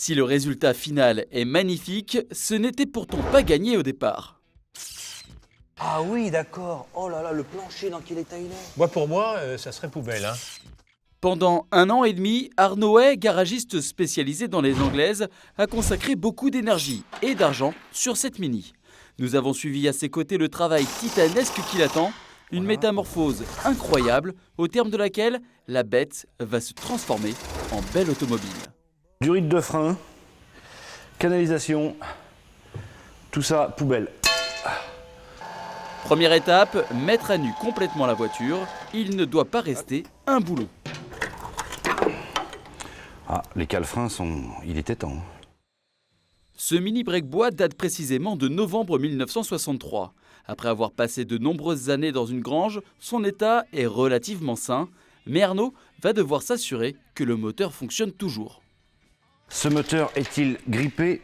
Si le résultat final est magnifique, ce n'était pourtant pas gagné au départ. Ah oui, d'accord. Oh là là, le plancher, dans quel état il est? Moi, pour moi, ça serait poubelle. Hein. Pendant 1 an et demi, Arnaud Hay, garagiste spécialisé dans les anglaises, a consacré beaucoup d'énergie et d'argent sur cette Mini. Nous avons suivi à ses côtés le travail titanesque qui l'attend, une métamorphose incroyable au terme de laquelle la bête va se transformer en belle automobile. Durite de frein, canalisation, tout ça, poubelle. Première étape, mettre à nu complètement la voiture. Il ne doit pas rester un boulon. Ah, les cale-freins sont... Il était temps. Ce mini break-bois date précisément de novembre 1963. Après avoir passé de nombreuses années dans une grange, son état est relativement sain. Mais Arnaud va devoir s'assurer que le moteur fonctionne toujours. Ce moteur est-il grippé,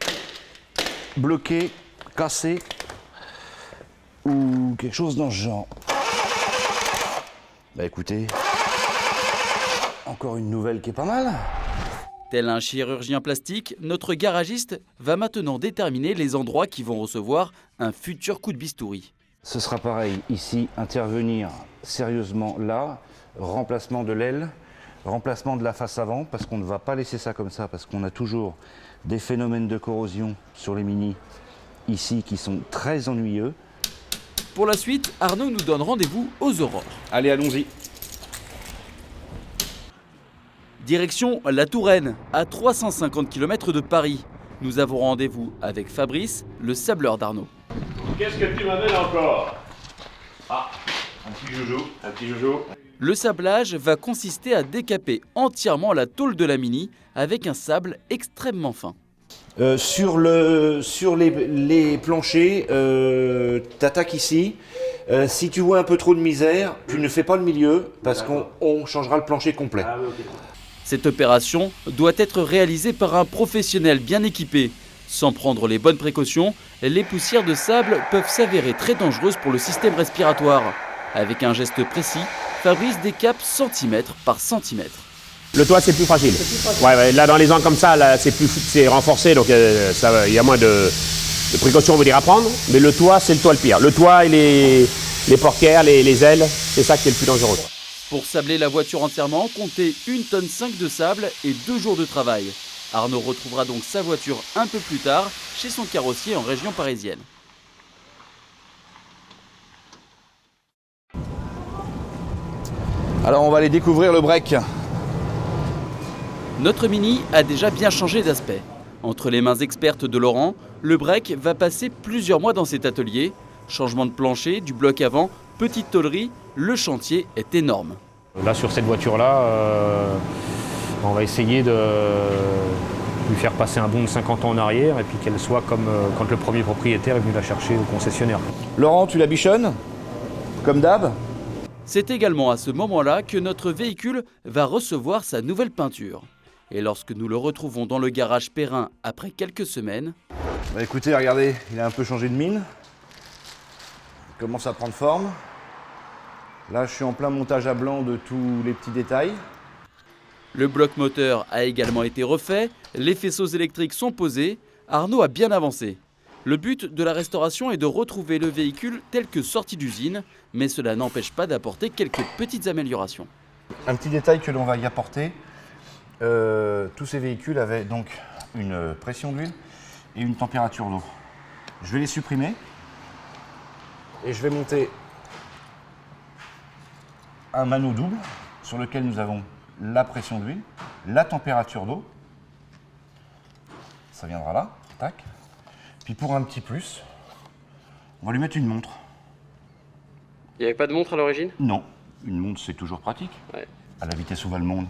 bloqué, cassé ou quelque chose dans ce genre? Bah écoutez, encore une nouvelle qui est pas mal. Tel un chirurgien plastique, notre garagiste va maintenant déterminer les endroits qui vont recevoir un futur coup de bistouri. Ce sera pareil, ici, intervenir sérieusement là, remplacement de l'aile, remplacement de la face avant, parce qu'on ne va pas laisser ça comme ça, parce qu'on a toujours des phénomènes de corrosion sur les Mini, ici, qui sont très ennuyeux. Pour la suite, Arnaud nous donne rendez-vous aux Aurores. Allez, allons-y. Direction la Touraine, à 350 km de Paris. Nous avons rendez-vous avec Fabrice, le sableur d'Arnaud. Qu'est-ce que tu m'amènes encore? Ah, un petit joujou. Le sablage va consister à décaper entièrement la tôle de la Mini avec un sable extrêmement fin. Sur les planchers, t'attaques ici. Si tu vois un peu trop de misère, tu ne fais pas le milieu, parce qu'on changera le plancher complet. Ah oui, ok. Cette opération doit être réalisée par un professionnel bien équipé. Sans prendre les bonnes précautions, les poussières de sable peuvent s'avérer très dangereuses pour le système respiratoire. Avec un geste précis, Fabrice décape centimètre par centimètre. Le toit, c'est plus fragile. Ouais, là, dans les angles comme ça, là, c'est renforcé, donc il y a moins de précautions, on veut dire, à prendre. Mais le toit, c'est le toit le pire. Le toit et les portières, les ailes, c'est ça qui est le plus dangereux. Pour sabler la voiture entièrement, comptez 1,5 tonne de sable et 2 jours de travail. Arnaud retrouvera donc sa voiture un peu plus tard chez son carrossier en région parisienne. Alors on va aller découvrir le break. Notre Mini a déjà bien changé d'aspect. Entre les mains expertes de Laurent, le break va passer plusieurs mois dans cet atelier. Changement de plancher, du bloc avant, petite tôlerie, le chantier est énorme. Là, sur cette voiture-là, on va essayer de lui faire passer un bond de 50 ans en arrière et puis qu'elle soit comme quand le premier propriétaire est venu la chercher au concessionnaire. Laurent, tu la bichonnes, comme d'hab. C'est également à ce moment-là que notre véhicule va recevoir sa nouvelle peinture. Et lorsque nous le retrouvons dans le garage Perrin après quelques semaines... Bah écoutez, regardez, il a un peu changé de mine. Il commence à prendre forme. Là, je suis en plein montage à blanc de tous les petits détails. Le bloc moteur a également été refait, les faisceaux électriques sont posés, Arnaud a bien avancé. Le but de la restauration est de retrouver le véhicule tel que sorti d'usine, mais cela n'empêche pas d'apporter quelques petites améliorations. Un petit détail que l'on va y apporter, tous ces véhicules avaient donc une pression d'huile et une température d'eau. Je vais les supprimer et je vais monter un mano double sur lequel nous avons la pression d'huile, la température d'eau, ça viendra là, tac. Puis pour un petit plus, on va lui mettre une montre. Il n'y avait pas de montre à l'origine ? Non, une montre c'est toujours pratique, Ouais. À la vitesse où va le monde.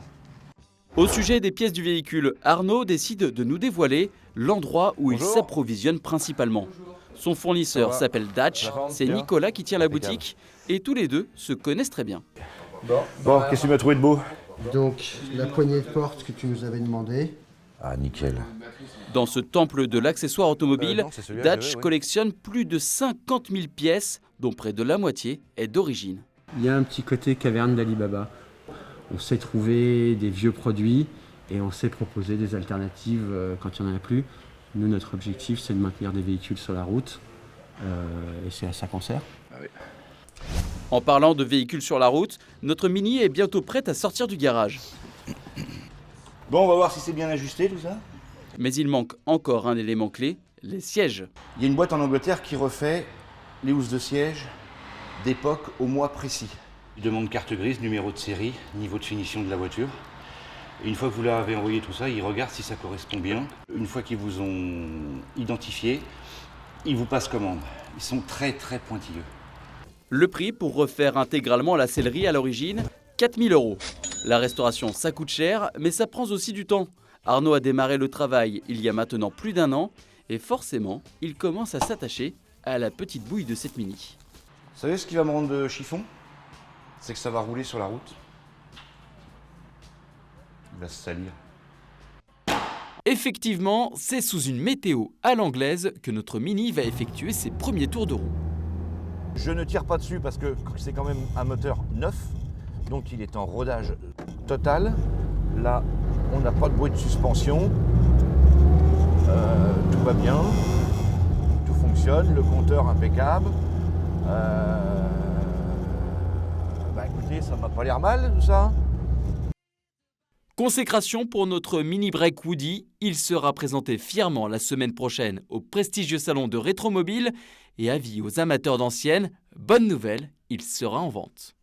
Au sujet des pièces du véhicule, Arnaud décide de nous dévoiler l'endroit où il Bonjour. s'approvisionne principalement. Son fournisseur Ça va. s'appelle Datch, La forme, c'est bien. Nicolas qui tient la Impeccable. boutique et tous les deux se connaissent très bien. Bon, qu'est-ce que tu m'as trouvé de beau? Donc, la poignée de porte que tu nous avais demandé. Ah, nickel. Dans ce temple de l'accessoire automobile, non, c'est celui-là, Datch je veux, oui. collectionne plus de 50 000 pièces, dont près de la moitié est d'origine. Il y a un petit côté caverne d'Alibaba. On sait trouver des vieux produits et on sait proposer des alternatives quand il n'y en a plus. Nous, notre objectif, c'est de maintenir des véhicules sur la route et c'est à ça qu'on sert. En parlant de véhicules sur la route, notre Mini est bientôt prête à sortir du garage. Bon, on va voir si c'est bien ajusté tout ça. Mais il manque encore un élément clé, les sièges. Il y a une boîte en Angleterre qui refait les housses de siège d'époque au mois précis. Il demande carte grise, numéro de série, niveau de finition de la voiture. Et une fois que vous leur avez envoyé tout ça, ils regardent si ça correspond bien. Une fois qu'ils vous ont identifié, ils vous passent commande. Ils sont très très pointilleux. Le prix pour refaire intégralement la sellerie à l'origine, 4 000 €. La restauration, ça coûte cher, mais ça prend aussi du temps. Arnaud a démarré le travail il y a maintenant plus d'1 an et forcément, il commence à s'attacher à la petite bouille de cette Mini. Vous savez ce qui va me rendre de chiffon? C'est que ça va rouler sur la route. Il va se salir. Effectivement, c'est sous une météo à l'anglaise que notre Mini va effectuer ses premiers tours de roue. Je ne tire pas dessus parce que c'est quand même un moteur neuf, donc il est en rodage total. Là, on n'a pas de bruit de suspension, tout va bien, tout fonctionne, le compteur impeccable. Écoutez, ça m'a pas l'air mal tout ça. Consécration pour notre Mini Break Woody, il sera présenté fièrement la semaine prochaine au prestigieux salon de Rétromobile et avis aux amateurs d'anciennes, bonne nouvelle, il sera en vente.